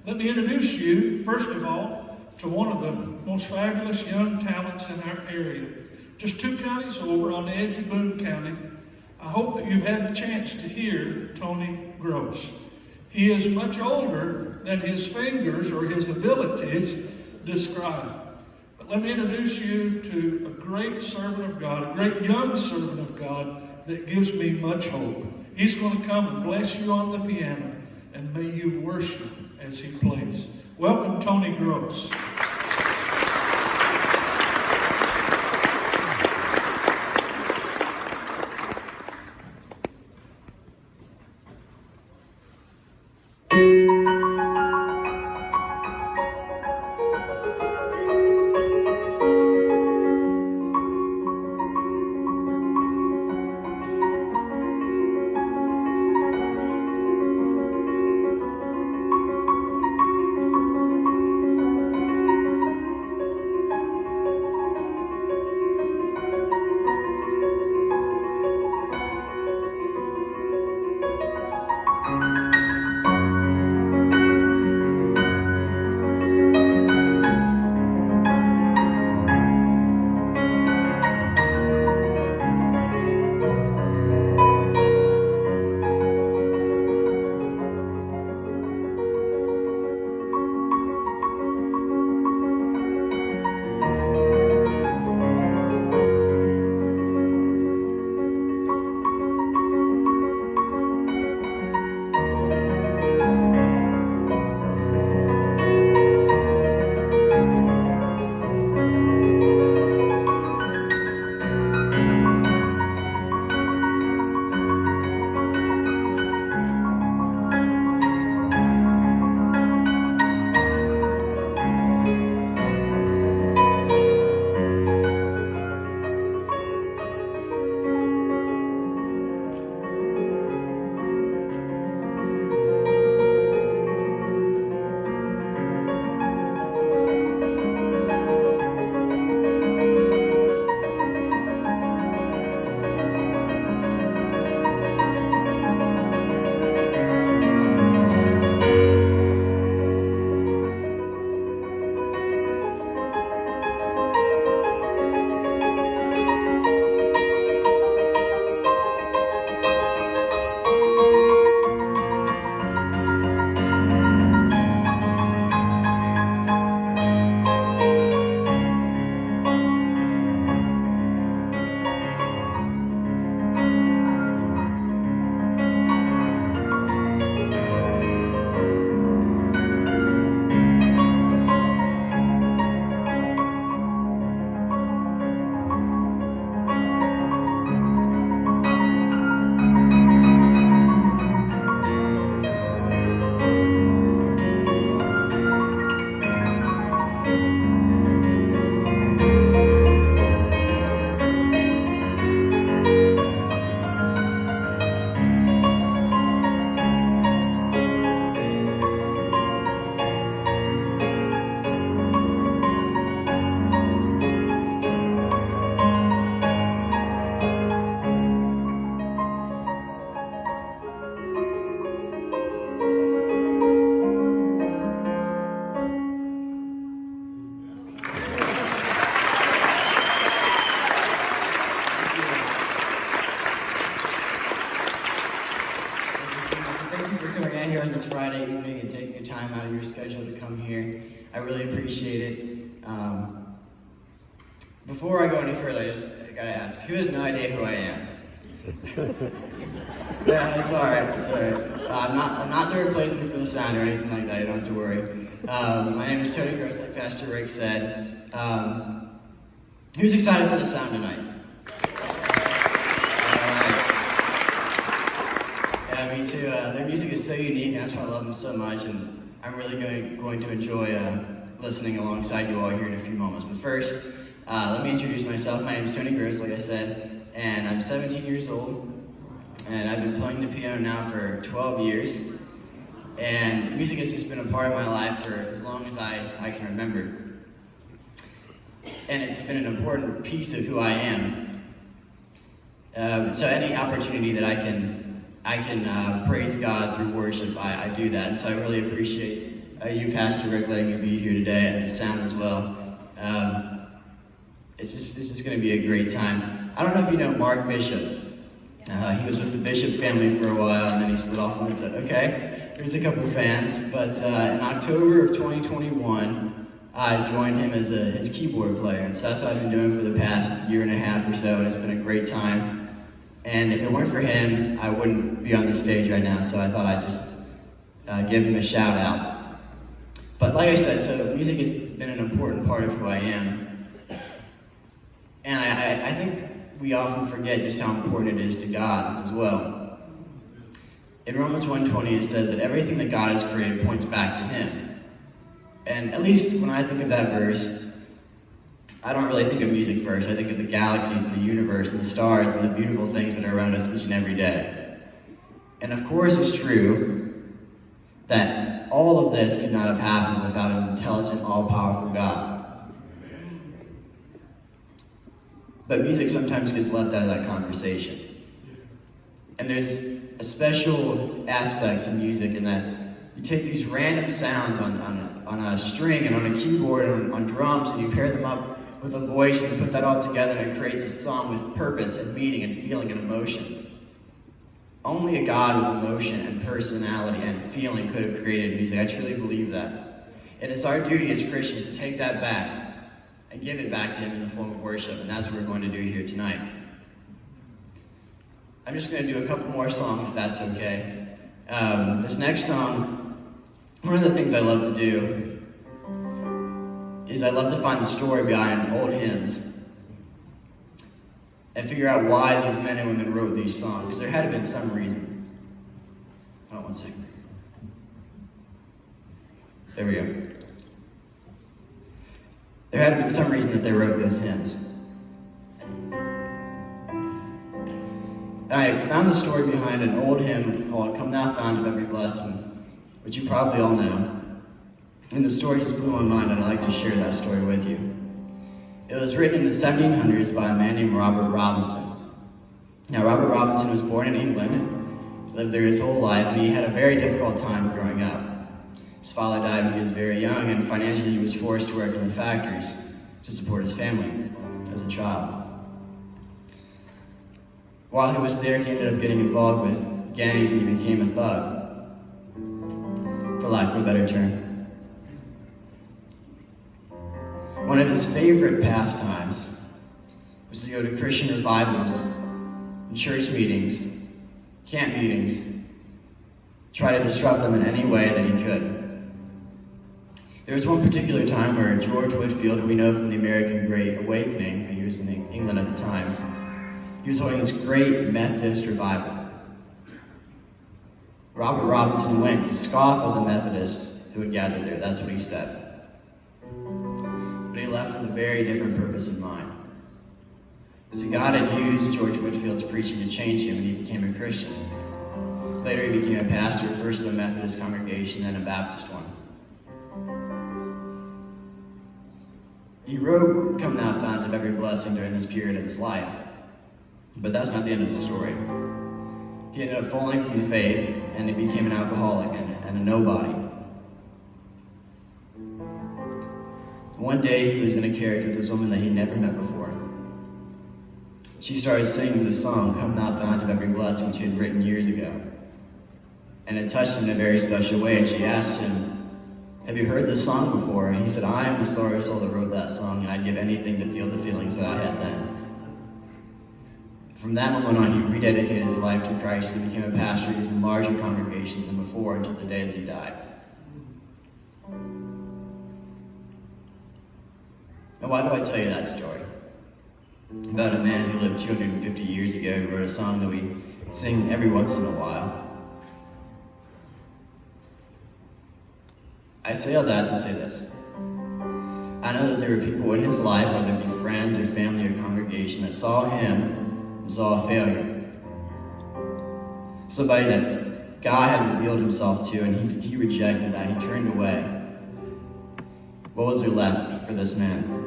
Let me introduce you, first of all, to one of the most fabulous young talents in our area. Just 2 counties over on the edge of Boone County. I hope that you've had the chance to hear Tony Gross. He is much older than his fingers or his abilities describe. But let me introduce you to a great servant of God, a great young servant of God that gives me much hope. He's going to come and bless you on the piano, and may you worship as he plays. Welcome, Tony Gross. I really appreciate it. Before I go any further, I gotta ask, who has no idea who I am? Yeah, it's alright, it's alright. I'm not the replacement for the sound or anything like that, you don't have to worry. My name is Tony Gross, like Pastor Ric said. Who's excited for the sound tonight? Yeah, me too. Their music is so unique, and that's why I love them so much, and I'm really going to enjoy listening alongside you all here in a few moments. But first, let me introduce myself. My name is Tony Gross, like I said, and I'm 17 years old, and I've been playing the piano now for 12 years, and music has just been a part of my life for as long as I can remember. And it's been an important piece of who I am. So any opportunity that I can praise God through worship, I do that. And so I really appreciate you, Pastor Ric, letting me be here today, and the sound as well. It's just going to be a great time. I don't know if you know Mark Bishop. He was with the Bishop family for a while, and then he split off and said, okay, there's a couple fans. But in October of 2021, I joined him as his keyboard player. And so that's what I've been doing for the past year and a half or so, and it's been a great time. And if it weren't for him, I wouldn't be on the stage right now, so I thought I'd just give him a shout out. But like I said, so music has been an important part of who I am. And I think we often forget just how important it is to God as well. In Romans 1:20, it says that everything that God has created points back to Him. And at least when I think of that verse, I don't really think of music first. I think of the galaxies and the universe and the stars and the beautiful things that are around us each and every day. And of course it's true that all of this could not have happened without an intelligent, all-powerful God. But music sometimes gets left out of that conversation. And there's a special aspect to music in that you take these random sounds on a string and on a keyboard and on drums, and you pair them up with a voice and put that all together, and it creates a song with purpose and meaning and feeling and emotion. Only a God with emotion and personality and feeling could have created music. I truly believe that. And it's our duty as Christians to take that back and give it back to Him in the form of worship, and that's what we're going to do here tonight. I'm just going to do a couple more songs, if that's okay. This next song, one of the things I love to do is I love to find the story behind old hymns and figure out why these men and women wrote these songs, because there had to have been some reason. Hold on one second. There we go. There had to have been some reason that they wrote those hymns. And I found the story behind an old hymn called Come Thou Fount of Every Blessing, which you probably all know. And the story just blew my mind, and I'd like to share that story with you. It was written in the 1700s by a man named Robert Robinson. Now, Robert Robinson was born in England, lived there his whole life, and he had a very difficult time growing up. His father died when he was very young, and financially he was forced to work in the factories to support his family as a child. While he was there, he ended up getting involved with gangs and he became a thug, for lack of a better term. One of his favorite pastimes was to go to Christian revivals, and church meetings, camp meetings, try to disrupt them in any way that he could. There was one particular time where George Whitefield, who we know from the American Great Awakening, he was in England at the time, he was holding this great Methodist revival. Robert Robinson went to scoff at the Methodists who had gathered there. That's what he said. But he left with a very different purpose in mind. See, God had used George Whitefield's preaching to change him, and he became a Christian. Later, he became a pastor, first of a Methodist congregation, then a Baptist one. He wrote Come Thou Fount of Every Blessing during this period of his life. But that's not the end of the story. He ended up falling from the faith, and he became an alcoholic and a nobody. One day, he was in a carriage with this woman that he'd never met before. She started singing the song, Come Thou Fount of Every Blessing, she had written years ago. And it touched him in a very special way, and she asked him, have you heard this song before? And he said, I am the sorry soul that wrote that song, and I'd give anything to feel the feelings that I had then. From that moment on, he rededicated his life to Christ and became a pastor of even larger congregations than before until the day that he died. Now, why do I tell you that story? About a man who lived 250 years ago who wrote a song that we sing every once in a while. I say all that to say this. I know that there were people in his life, whether it be friends or family or congregation, that saw him and saw a failure. Somebody that God had revealed himself to, and he rejected that. He turned away. What was there left for this man?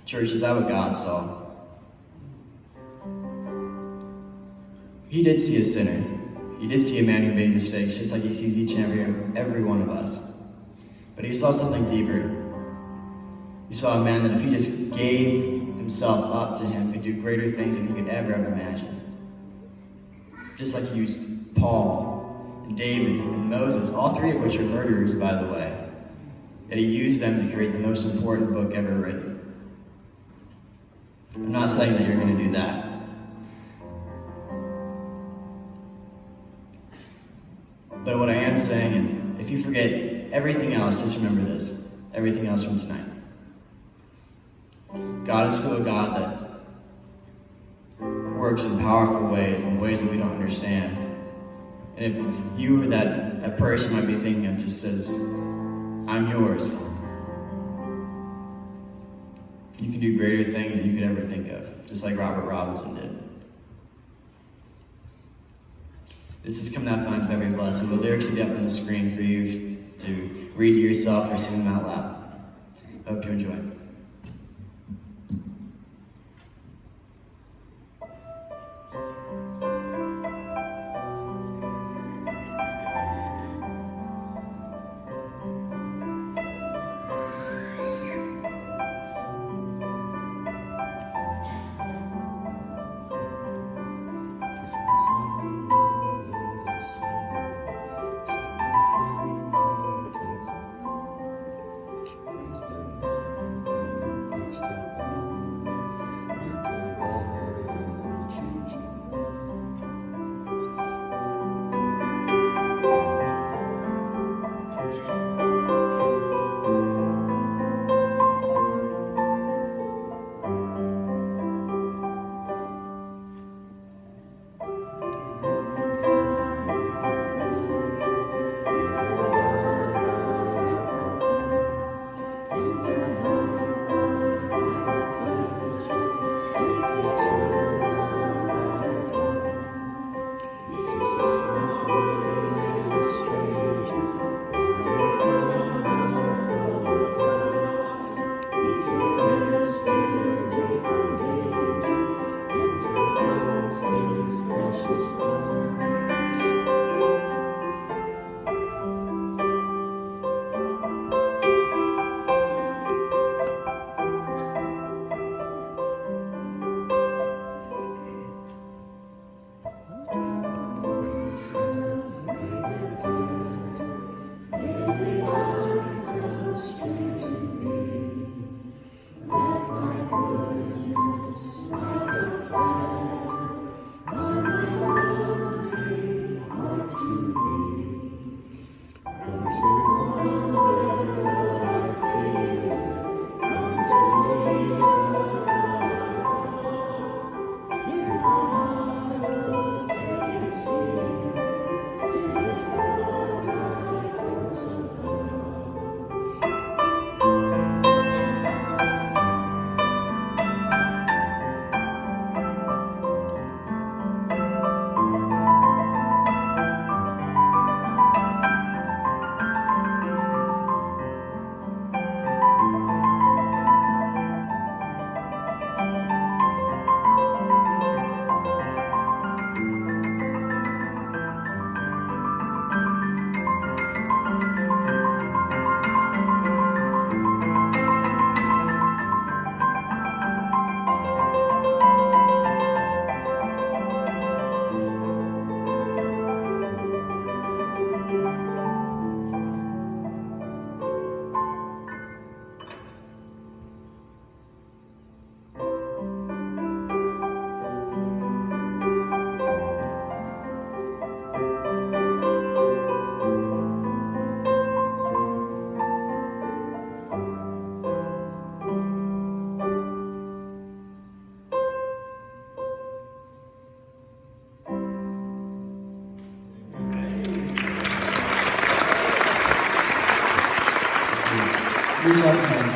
Church, is that what God saw? He did see a sinner. He did see a man who made mistakes, just like he sees each and every one of us. But he saw something deeper. He saw a man that if he just gave himself up to him, could do greater things than he could ever have imagined. Just like he used Paul and David and Moses, all three of which are murderers, by the way. That he used them to create the most important book ever written. I'm not saying that you're going to do that. But what I am saying, if you forget everything else, just remember this. Everything else from tonight. God is still a God that works in powerful ways, in ways that we don't understand. And if it's you or that person might be thinking of just says, I'm yours. You can do greater things than you could ever think of, just like Robert Robinson did. This is Come Thou Fount of Every Blessing. The lyrics will be up on the screen for you to read to yourself or sing them out loud. I hope you enjoy.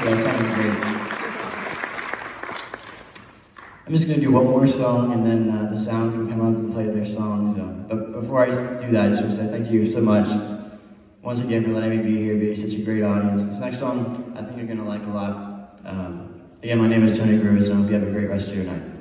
That sounded great. I'm just going to do one more song, and then the sound can come up and play their songs. But before I do that, I just want to say thank you so much once again for letting me be here, being such a great audience. This next song, I think you're going to like a lot. Again, my name is Tony Groves, and I hope you have a great rest of your night.